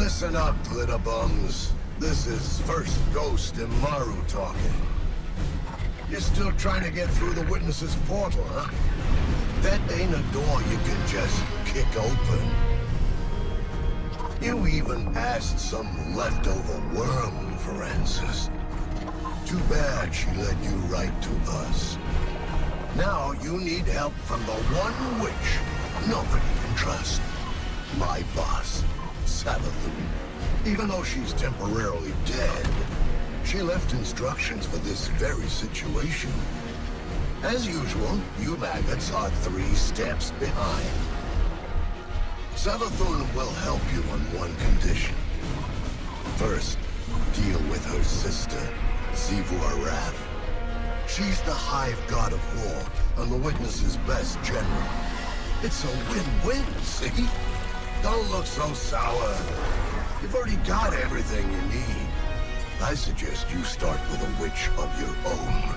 Listen up, glitter bums. This is first Ghost Imaru talking. You're still trying to get through the witness's portal, huh? That ain't a door you can just kick open. You even passed some leftover worm for answers. Too bad she led you right to us. Now you need help from the one witch nobody can trust. My boss, Savathun. Even though she's temporarily dead, she left instructions for this very situation. As usual, you maggots are 3 steps behind. Savathun will help you on one condition. First, deal with her sister, Xivu Arath. She's the Hive God of War and the Witness's best general. It's a win-win, see? Don't look so sour. You've already got everything you need. I suggest you start with a witch of your own.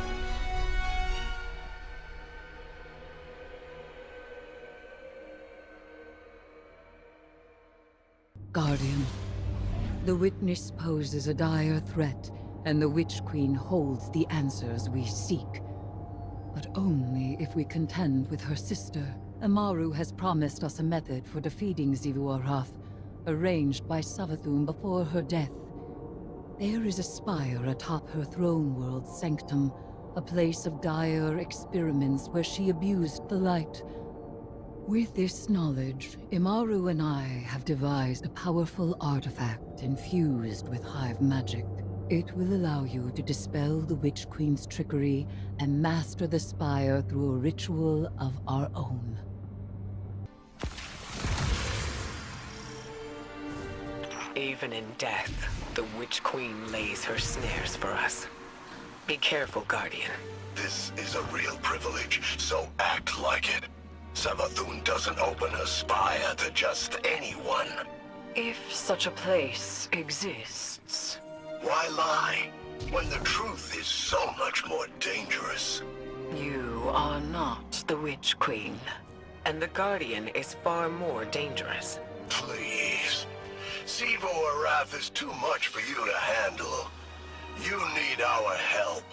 Guardian, the Witness poses a dire threat, and the Witch Queen holds the answers we seek. But only if we contend with her sister. Imaru has promised us a method for defeating Xivu Arath, arranged by Savathun before her death. There is a spire atop her throne world's sanctum, a place of dire experiments where she abused the light. With this knowledge, Imaru and I have devised a powerful artifact infused with Hive magic. It will allow you to dispel the Witch Queen's trickery and master the spire through a ritual of our own. Even in death, the Witch Queen lays her snares for us. Be careful, Guardian. This is a real privilege, so act like it. Savathun doesn't open her spire to just anyone. If such a place exists. Why lie, when the truth is so much more dangerous? You are not the Witch Queen, and the Guardian is far more dangerous. Please. Xivu Arath is too much for you to handle. You need our help.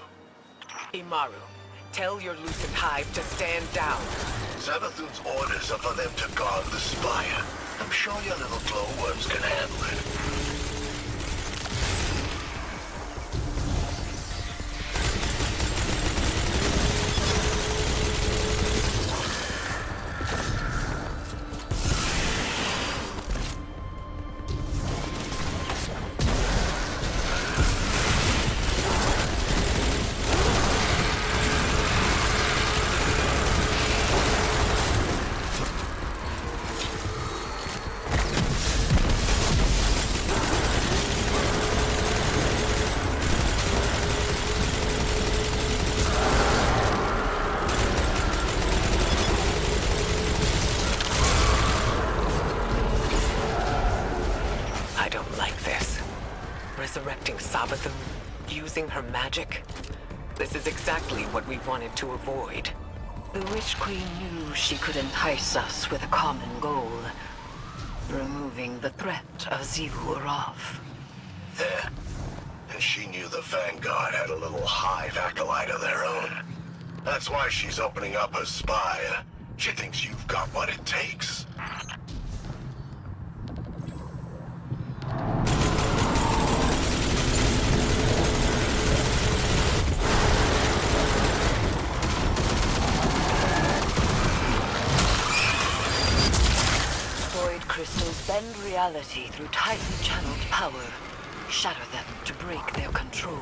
Imaru, tell your Lucent Hive to stand down. Savathun's orders are for them to guard the spire. I'm sure your little glowworms can handle it. Resurrecting Savathun, using her magic. This is exactly what we wanted to avoid. The Witch Queen knew she could entice us with a common goal. Removing the threat of Xivu Arath. Yeah. And she knew the Vanguard had a little Hive acolyte of their own. That's why she's opening up her spire. She thinks you've got what it takes. Crystals bend reality through tightly channeled power. Shatter them to break their control.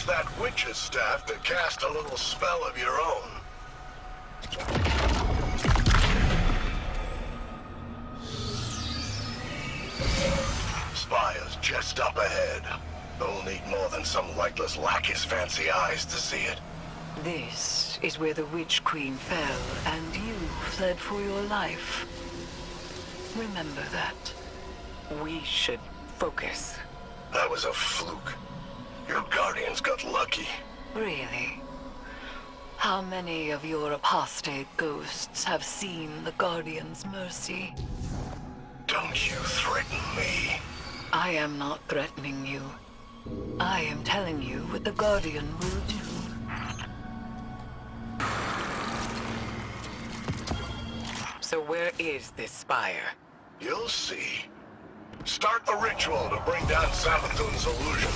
That witch's staff to cast a little spell of your own. Spire's just up ahead. Don't need more than some lightless lackey's fancy eyes to see it. This This is where the Witch Queen fell, and you fled for your life. Remember that. We should focus. That was a fluke. Your guardians got lucky. Really? How many of your apostate ghosts have seen the Guardian's mercy? Don't you threaten me. I am not threatening you. I am telling you what the Guardian will do. So where is this spire? You'll see. Start the ritual to bring down Savathun's illusion.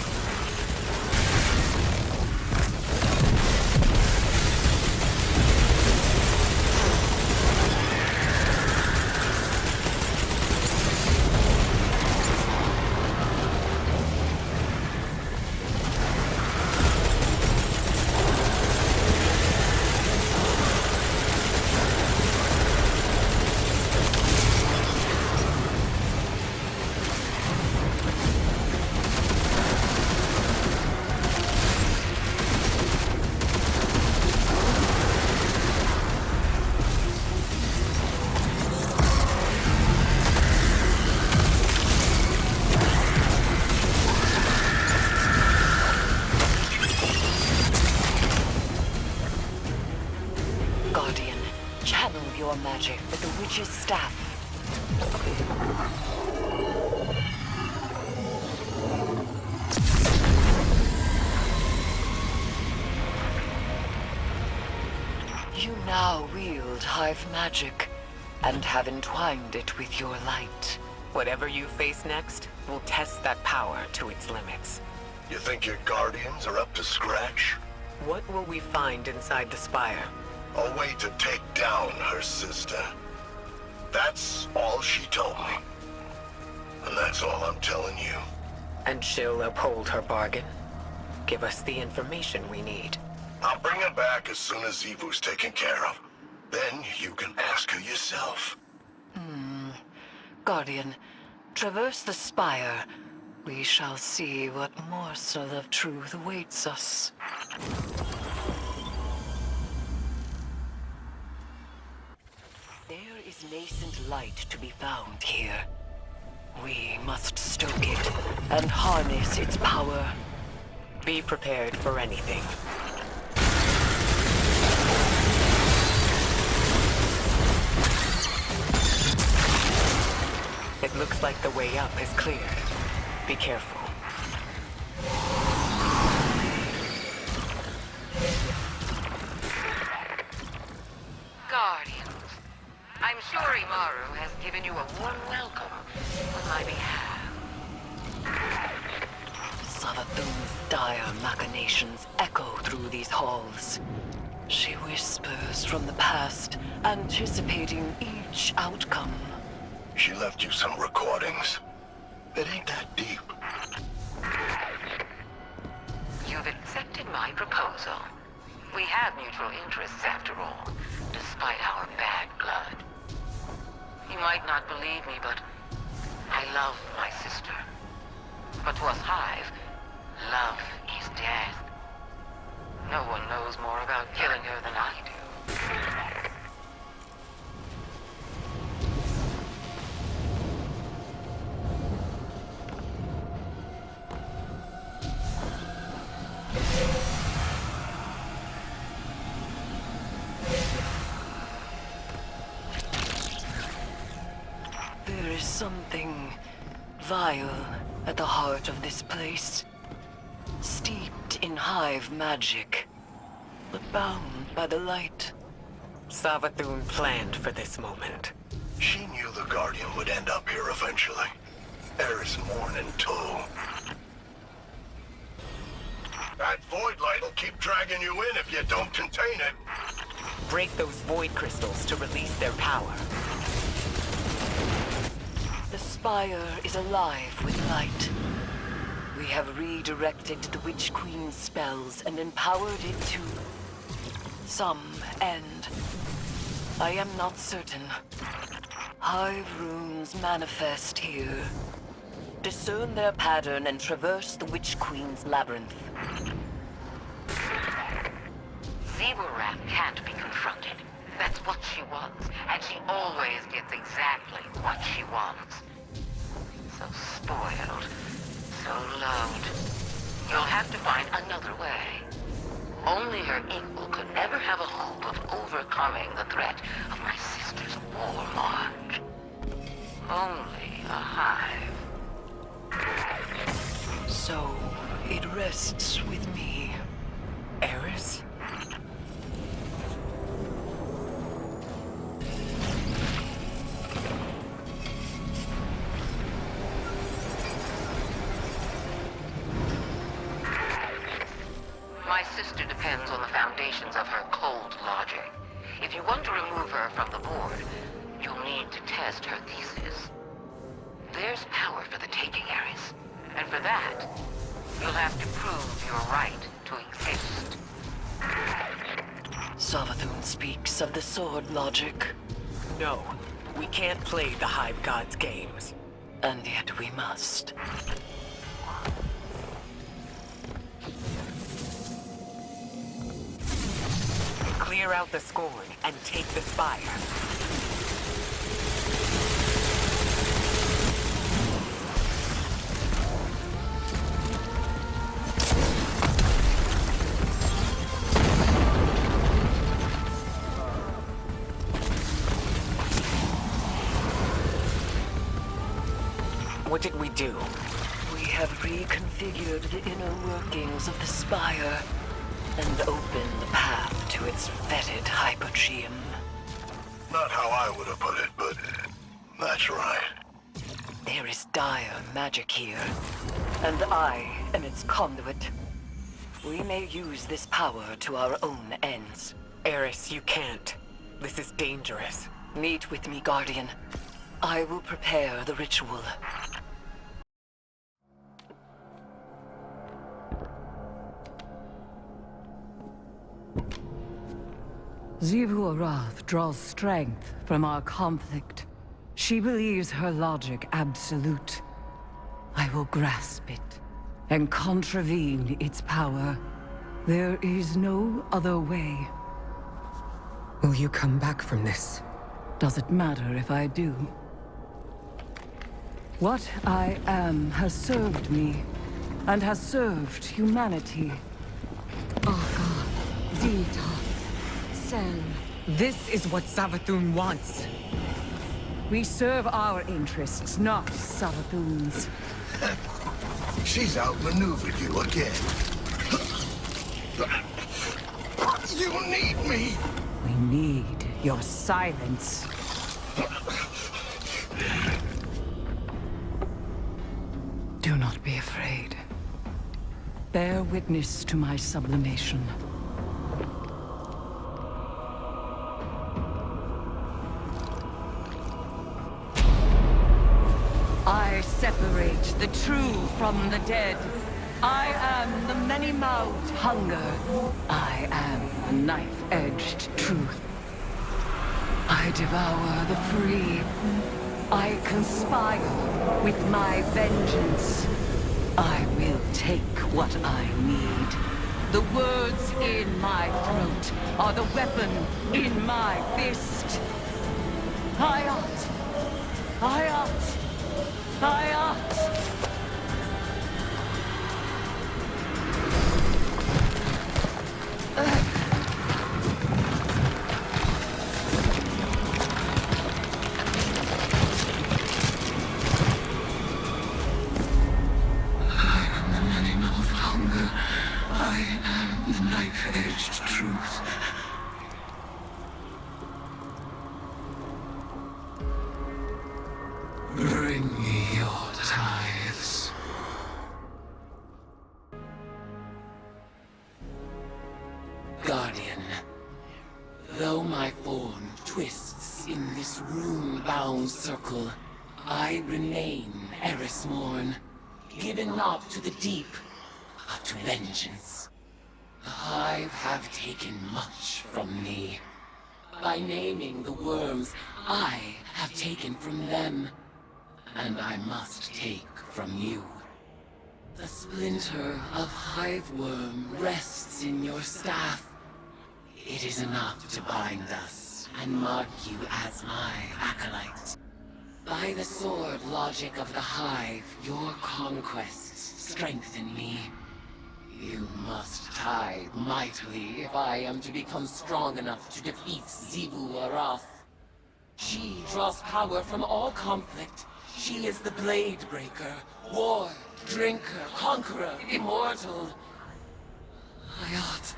Guardian, channel your magic with the witch's staff. You now wield Hive magic, and have entwined it with your light. Whatever you face next, we'll test that power to its limits. You think your guardians are up to scratch? What will we find inside the spire? A way to take down her sister. That's all she told me. And that's all I'm telling you. And she'll uphold her bargain? Give us the information we need. I'll bring her back as soon as Evu's taken care of. Then you can ask her yourself. Guardian, traverse the spire. We shall see what morsel of truth awaits us. There is nascent light to be found here. We must stoke it and harness its power. Be prepared for anything. It looks like the way up is cleared. Be careful. Guardians, I'm sure Imaru has given you a warm welcome on my behalf. Savathun's dire machinations echo through these halls. She whispers from the past, anticipating each outcome. She left you some recordings. It ain't that deep. You've accepted my proposal. We have mutual interests after all, despite our bad blood. You might not believe me, but I love my sister. But to us Hive, love is death. No one knows more about killing her than I do. There is something vile at the heart of this place. Steeped in Hive magic, but bound by the light. Savathun planned for this moment. She knew the Guardian would end up here eventually. Eris Morn in tow. That void light will keep dragging you in if you don't contain it. Break those void crystals to release their power. The spire is alive with light. We have redirected the Witch Queen's spells and empowered it to some end. I am not certain. Hive runes manifest here. Discern their pattern and traverse the Witch Queen's labyrinth. Zeburak can't be confronted. That's what she wants, and she always gets exactly what she wants. So spoiled, so loved. You'll have to find another way. Only her equal could ever have a hope of overcoming the threat of my sister's war march. Only a hive. So, it rests with me, Eris? My sister depends on the foundations of her cold logic. If you want to remove her from the board, you'll need to test her thesis. There's power for the taking, Eris. And for that, you'll have to prove your right to exist. Savathun speaks of the sword logic. No, we can't play the Hive God's games. And yet we must. Clear out the Scorn and take the Spire. What did we do? We have reconfigured the inner workings of the Spire and opened the path to its vetted hypogeum. Not how I would have put it, but that's right. There is dire magic here, and I am its conduit. We may use this power to our own ends. Eris, you can't. This is dangerous. Meet with me, Guardian. I will prepare the ritual. Xivu Arath draws strength from our conflict. She believes her logic absolute. I will grasp it and contravene its power. There is no other way. Will you come back from this? Does it matter if I do? What I am has served me, and has served humanity. Aga, Zeta, Sel. This is what Savathun wants. We serve our interests, not Savathun's. She's outmaneuvered you again. You need me! We need your silence. Do not be afraid. Bear witness to my sublimation. I separate the true from the dead. I am the many-mouthed hunger. I am the knife-edged truth. I devour the free. I conspire with my vengeance. I will take what I need. The words in my throat are the weapon in my fist. Hayat! Hayat! Hayat! Knife-edged truth. Bring me your tithes. Guardian, though my form twists in this rune-bound circle, I remain Eris Morn, given not to the deep, but to vengeance. The Hive have taken much from me. By naming the worms, I have taken from them, and I must take from you. The splinter of Hive Worm rests in your staff. It is enough to bind us and mark you as my acolyte. By the sword logic of the Hive, your conquests strengthen me. You must tithe mightily if I am to become strong enough to defeat Xivu Arath. She draws power from all conflict. She is the Blade Breaker, War, Drinker, Conqueror, Immortal. I ought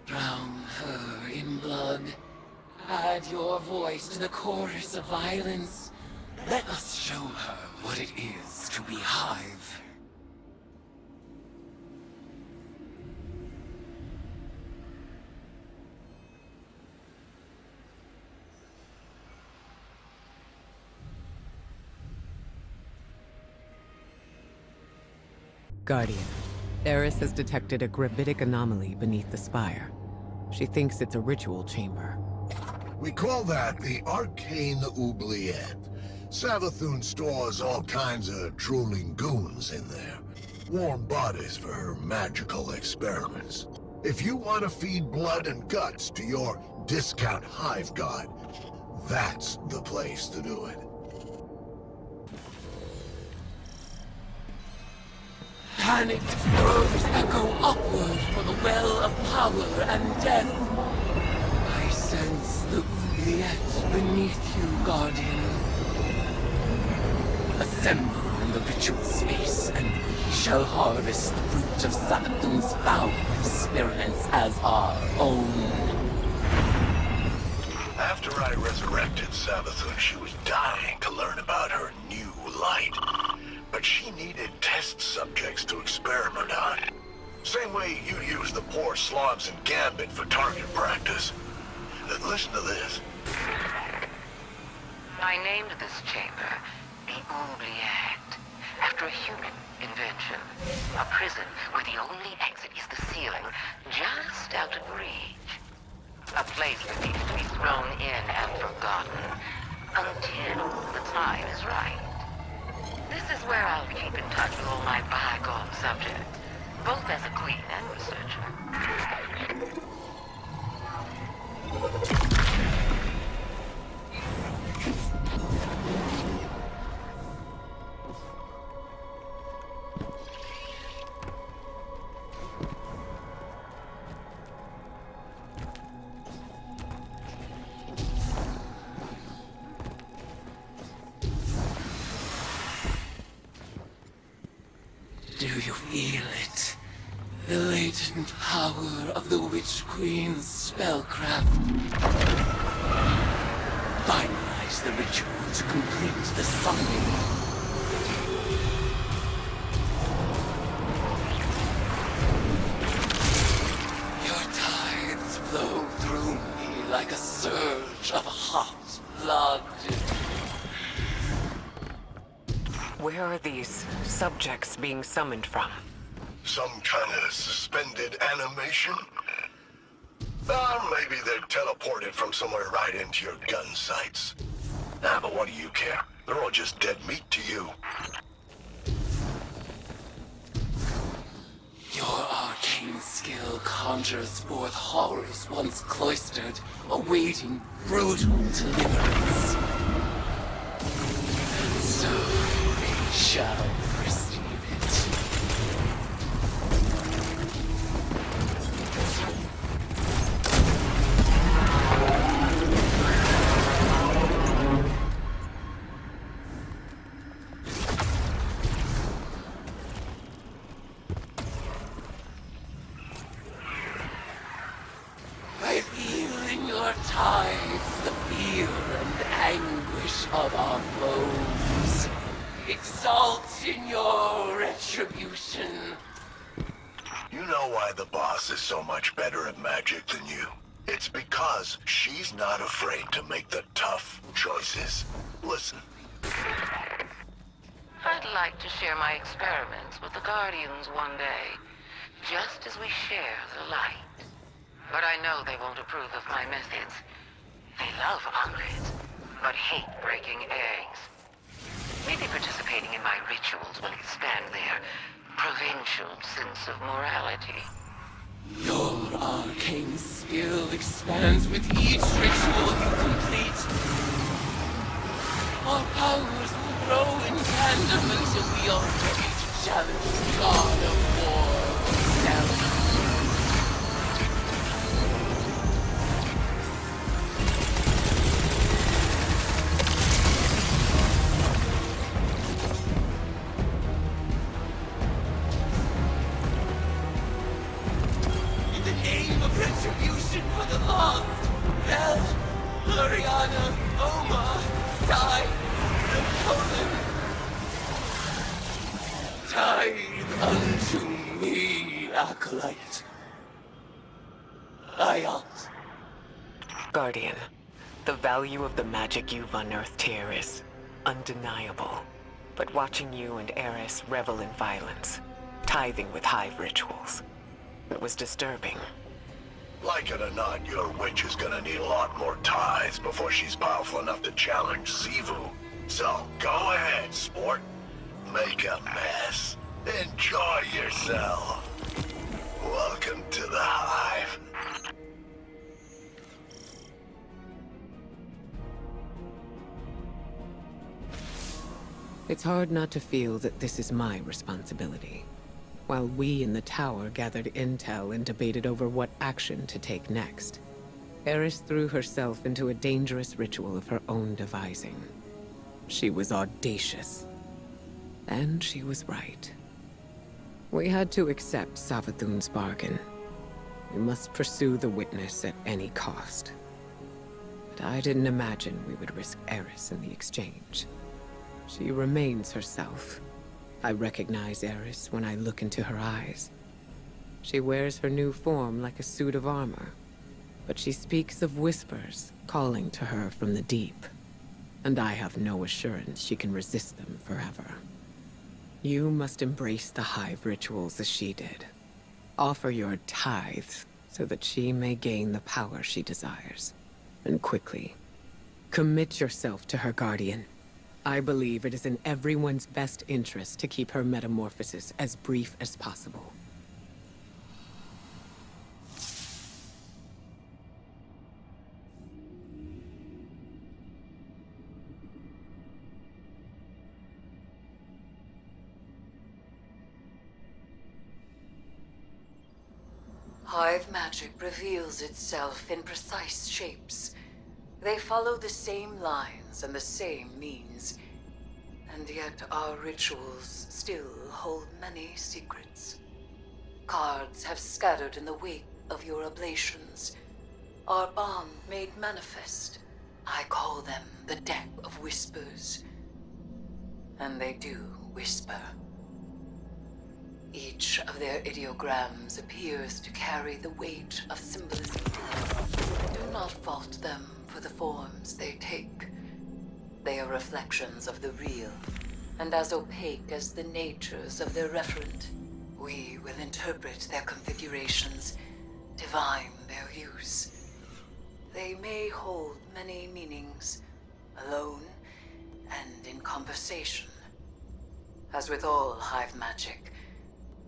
drown her in blood. Add your voice to the chorus of violence. Let us show her what it is to be Hive. Guardian, Eris has detected a gravitic anomaly beneath the spire. She thinks it's a ritual chamber. We call that the Arcane Oubliette. Savathun stores all kinds of drooling goons in there. Warm bodies for her magical experiments. If you want to feed blood and guts to your discount Hive god, that's the place to do it. Panicked throws echo upward for the well of power and death. I sense the oubliette beneath you, Guardian. Assemble in the ritual space, and we shall harvest the fruit of Savathun's foul experiments as our own. After I resurrected Savathun, she was dying to learn about her new light. But she needed test subjects to experiment on. Same way you use the poor slobs in Gambit for target practice. Listen to this. I named this chamber the Oubliette, after a human invention. A prison where the only exit is the ceiling, just out of reach. A place that needs to be thrown in and forgotten, until the time is right. This is where I'll keep in touch with all my bygone subjects, both as a queen and researcher. Do you feel it? The latent power of the Witch Queen's spellcraft. Finalize the ritual to complete the summoning. Your tides flow through me like a surge of hot blood. Where are these subjects being summoned from? Some kind of suspended animation? Maybe they're teleported from somewhere right into your gun sights. But what do you care? They're all just dead meat to you. Your arcane skill conjures forth horrors once cloistered, awaiting brutal deliverance. So we shall receive it. I feel in your tides the fear and anguish of our foes. Exalt in your retribution. You know why the boss is so much better at magic than you? It's because she's not afraid to make the tough choices. Listen. I'd like to share my experiments with the Guardians one day, just as we share the light. But I know they won't approve of my methods. They love omelets, but hate breaking eggs. Maybe participating in my rituals will expand their provincial sense of morality. Your arcane skill expands with each ritual you complete. Our powers will grow in tandem until we are ready to challenge the God of War himself. In the name of retribution for the lost, Bel, Ariana, Oma, Sai, and Colin, tithe unto me, Acolyte. Ayat. Guardian, the value of the magic you've unearthed here is undeniable. But watching you and Eris revel in violence, tithing with hive rituals, it was disturbing. Like it or not, your witch is gonna need a lot more tithes before she's powerful enough to challenge Sivu. So, go ahead, sport. Make a mess. Enjoy yourself. Welcome to the Hive. It's hard not to feel that this is my responsibility. While we in the tower gathered intel and debated over what action to take next, Eris threw herself into a dangerous ritual of her own devising. She was audacious. And she was right. We had to accept Savathun's bargain. We must pursue the witness at any cost. But I didn't imagine we would risk Eris in the exchange. She remains herself. I recognize Eris when I look into her eyes. She wears her new form like a suit of armor, but she speaks of whispers calling to her from the deep, and I have no assurance she can resist them forever. You must embrace the Hive rituals as she did. Offer your tithes so that she may gain the power she desires, and quickly. Commit yourself to her, Guardian. I believe it is in everyone's best interest to keep her metamorphosis as brief as possible. Hive magic reveals itself in precise shapes. They follow the same lines and the same means. And yet our rituals still hold many secrets. Cards have scattered in the wake of your ablations. Our bond made manifest. I call them the Deck of Whispers. And they do whisper. Each of their ideograms appears to carry the weight of symbolism. Do not fault them for the forms they take. They are reflections of the real, and as opaque as the natures of their referent. We will interpret their configurations, divine their use. They may hold many meanings, alone and in conversation. As with all Hive magic,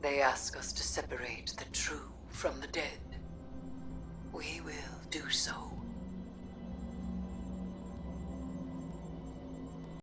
they ask us to separate the true from the dead. We will do so.